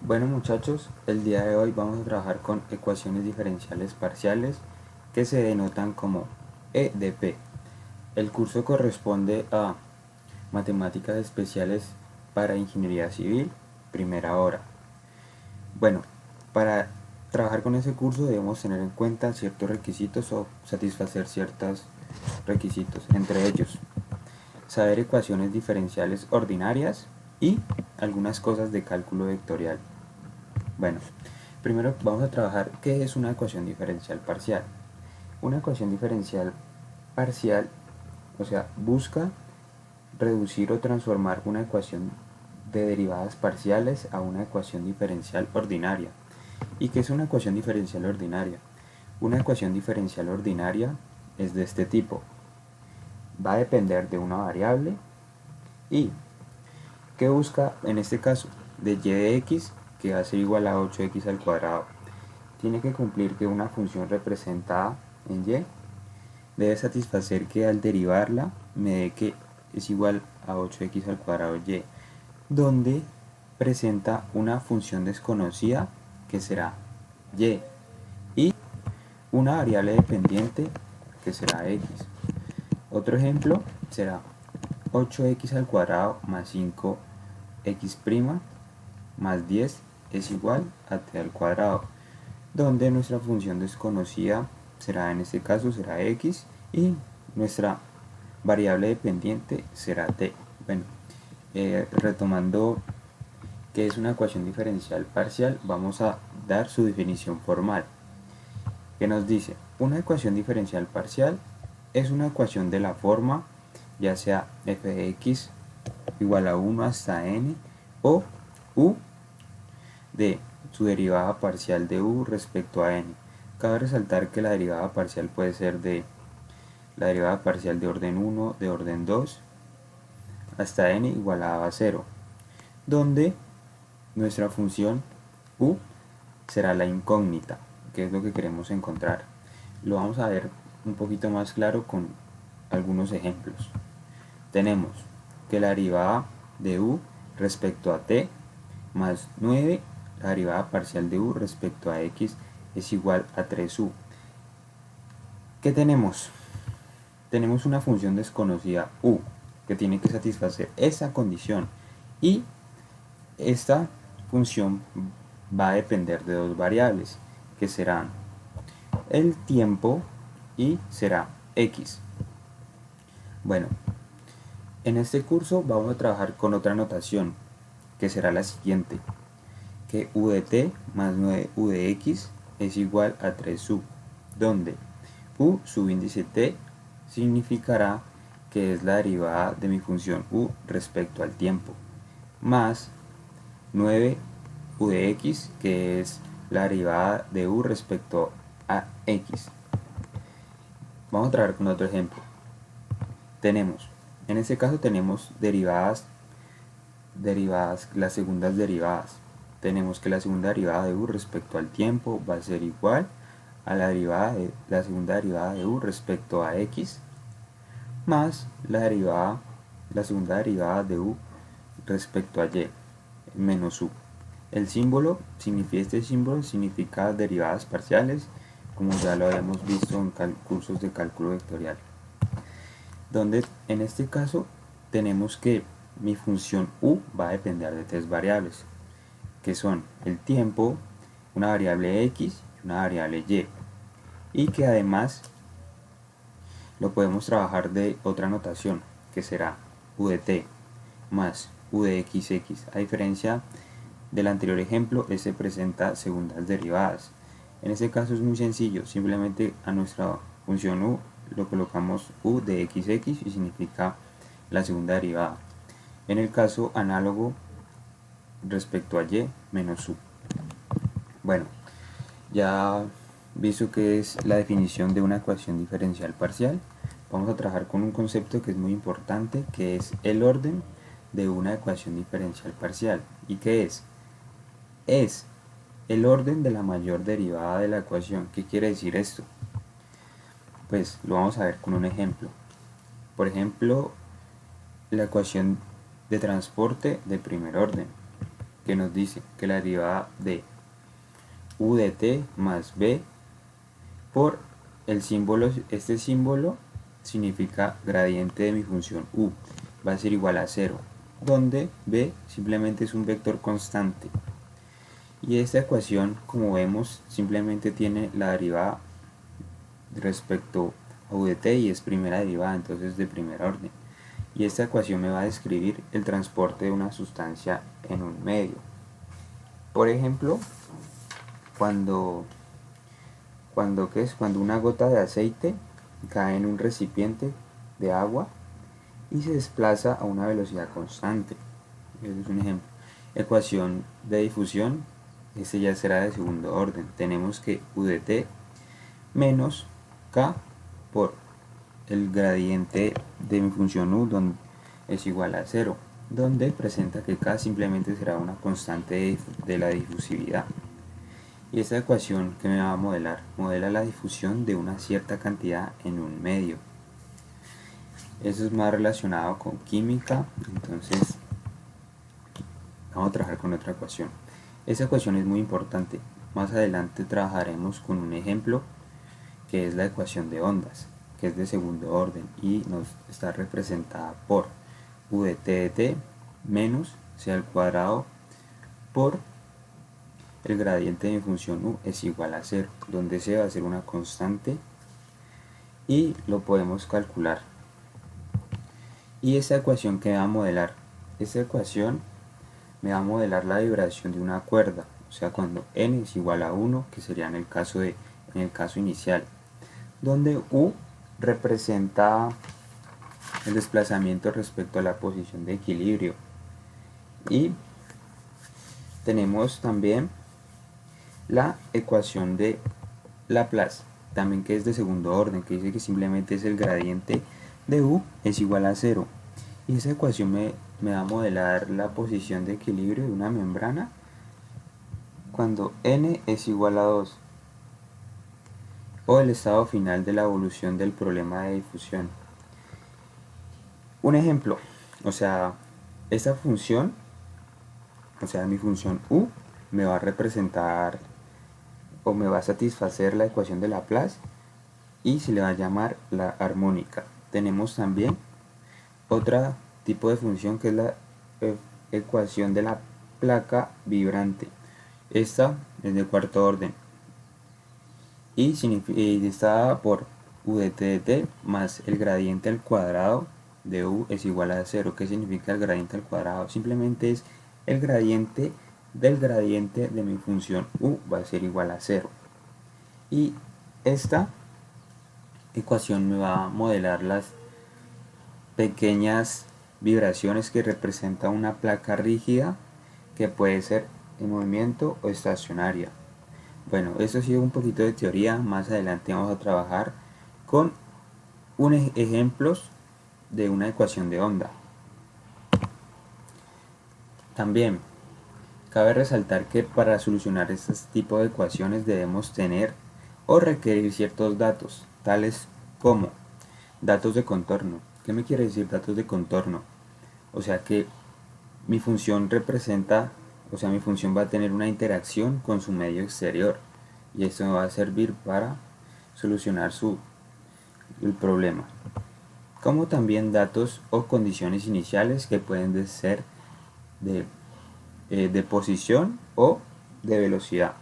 Bueno muchachos, el día de hoy vamos a trabajar con ecuaciones diferenciales parciales que se denotan como E de P. El curso corresponde a Matemáticas Especiales para Ingeniería Civil, primera hora. Bueno, para trabajar con ese curso debemos tener en cuenta ciertos requisitos o satisfacer ciertos requisitos, entre ellos saber ecuaciones diferenciales ordinarias y algunas cosas de cálculo vectorial. Bueno, primero vamos a trabajar qué es una ecuación diferencial parcial. Una ecuación diferencial parcial, o sea, busca reducir o transformar una ecuación de derivadas parciales a una ecuación diferencial ordinaria. ¿Y qué es una ecuación diferencial ordinaria? Una ecuación diferencial ordinaria es de este tipo. Va a depender de una variable y ¿qué busca en este caso? De y de x, que va a ser igual a 8x al cuadrado. Tiene que cumplir que una función representada en y debe satisfacer que al derivarla me dé que es igual a 8x al cuadrado y, donde presenta una función desconocida que será y una variable dependiente que será x. Otro ejemplo será 8x al cuadrado más 5x' más 10 es igual a t al cuadrado, donde nuestra función desconocida será, en este caso será x, y nuestra variable dependiente será t. Bueno, retomando qué es una ecuación diferencial parcial, vamos a dar su definición formal, que nos dice: una ecuación diferencial parcial es una ecuación de la forma ya sea f de x igual a 1 hasta n o u de su derivada parcial de u respecto a n. Cabe resaltar que la derivada parcial puede ser de la derivada parcial de orden 1, de orden 2, hasta n igualada a 0, donde nuestra función u será la incógnita, que es lo que queremos encontrar. Lo vamos a ver un poquito más claro con algunos ejemplos. Tenemos que la derivada de u respecto a t más 9, la derivada parcial de u respecto a x es igual a 3u. ¿Qué tenemos? Tenemos una función desconocida u que tiene que satisfacer esa condición, y esta función va a depender de dos variables que serán el tiempo y será x. Bueno, en este curso vamos a trabajar con otra notación que será la siguiente: que u de t más 9u de x es igual a 3u, donde u subíndice t significará que es la derivada de mi función u respecto al tiempo, más 9u de x, que es la derivada de u respecto a x. Vamos a trabajar con otro ejemplo. En este caso tenemos derivadas, las segundas derivadas. Tenemos que la segunda derivada de u respecto al tiempo va a ser igual a la segunda derivada de u respecto a x, más la segunda derivada de u respecto a y, menos u. Este símbolo significa derivadas parciales, como ya lo habíamos visto en cursos de cálculo vectorial, donde en este caso tenemos que mi función u va a depender de tres variables, que son el tiempo, una variable x y una variable y que además lo podemos trabajar de otra notación, que será u de t más u de xx. A diferencia del anterior ejemplo, este presenta segundas derivadas. En este caso es muy sencillo, simplemente a nuestra función u lo colocamos u de xx y significa la segunda derivada. En el caso análogo respecto a y menos u. Bueno, ya visto que es la definición de una ecuación diferencial parcial, vamos a trabajar con un concepto que es muy importante, que es el orden de una ecuación diferencial parcial. ¿Y qué es? Es el orden de la mayor derivada de la ecuación. ¿Qué quiere decir esto? Pues lo vamos a ver con un ejemplo. Por ejemplo, la ecuación de transporte de primer orden. que nos dice que la derivada de u de t más b por el símbolo, este símbolo significa gradiente de mi función u, va a ser igual a 0, donde b simplemente es un vector constante. Y esta ecuación, como vemos, simplemente tiene la derivada respecto a u de t y es primera derivada, entonces de primer orden. Y esta ecuación me va a describir el transporte de una sustancia en un medio. Por ejemplo, cuando una gota de aceite cae en un recipiente de agua y se desplaza a una velocidad constante. Ese es un ejemplo. Ecuación de difusión, este ya será de segundo orden. Tenemos que u de t menos k por el gradiente de mi función u, donde es igual a 0, donde presenta que k simplemente será una constante de la difusividad. Y esta ecuación que me va a modelar, modela la difusión de una cierta cantidad en un medio. Eso es más relacionado con química, entonces vamos a trabajar con otra ecuación. Esta ecuación es muy importante. Más adelante trabajaremos con un ejemplo que es la ecuación de ondas, que es de segundo orden y nos está representada por u de t menos c al cuadrado por el gradiente de mi función u es igual a 0, donde c va a ser una constante y lo podemos calcular. Y esta ecuación que va a modelar, esta ecuación me va a modelar la vibración de una cuerda, o sea cuando n es igual a 1, que sería en el caso inicial, donde u representa el desplazamiento respecto a la posición de equilibrio. Y tenemos también la ecuación de Laplace, también que es de segundo orden, que dice que simplemente es el gradiente de u es igual a 0. Y esa ecuación me va a modelar la posición de equilibrio de una membrana cuando n es igual a 2, o el estado final de la evolución del problema de difusión. Un ejemplo, o sea, esta función, o sea, mi función u me va a representar o me va a satisfacer la ecuación de Laplace y se le va a llamar la armónica. Tenemos también otro tipo de función que es la ecuación de la placa vibrante. Esta es de cuarto orden y está dada por u de t más el gradiente al cuadrado de u es igual a 0. ¿Qué significa el gradiente al cuadrado? Simplemente es el gradiente del gradiente de mi función u va a ser igual a 0. Y esta ecuación me va a modelar las pequeñas vibraciones que representa una placa rígida que puede ser en movimiento o estacionaria. Bueno, eso ha sido un poquito de teoría. Más adelante vamos a trabajar con ejemplos de una ecuación de onda. También cabe resaltar que para solucionar este tipo de ecuaciones debemos tener o requerir ciertos datos, tales como datos de contorno. ¿Qué me quiere decir datos de contorno? O sea que mi función representa, o sea mi función va a tener una interacción con su medio exterior y esto me va a servir para solucionar el problema. Como también datos o condiciones iniciales que pueden ser de posición o de velocidad.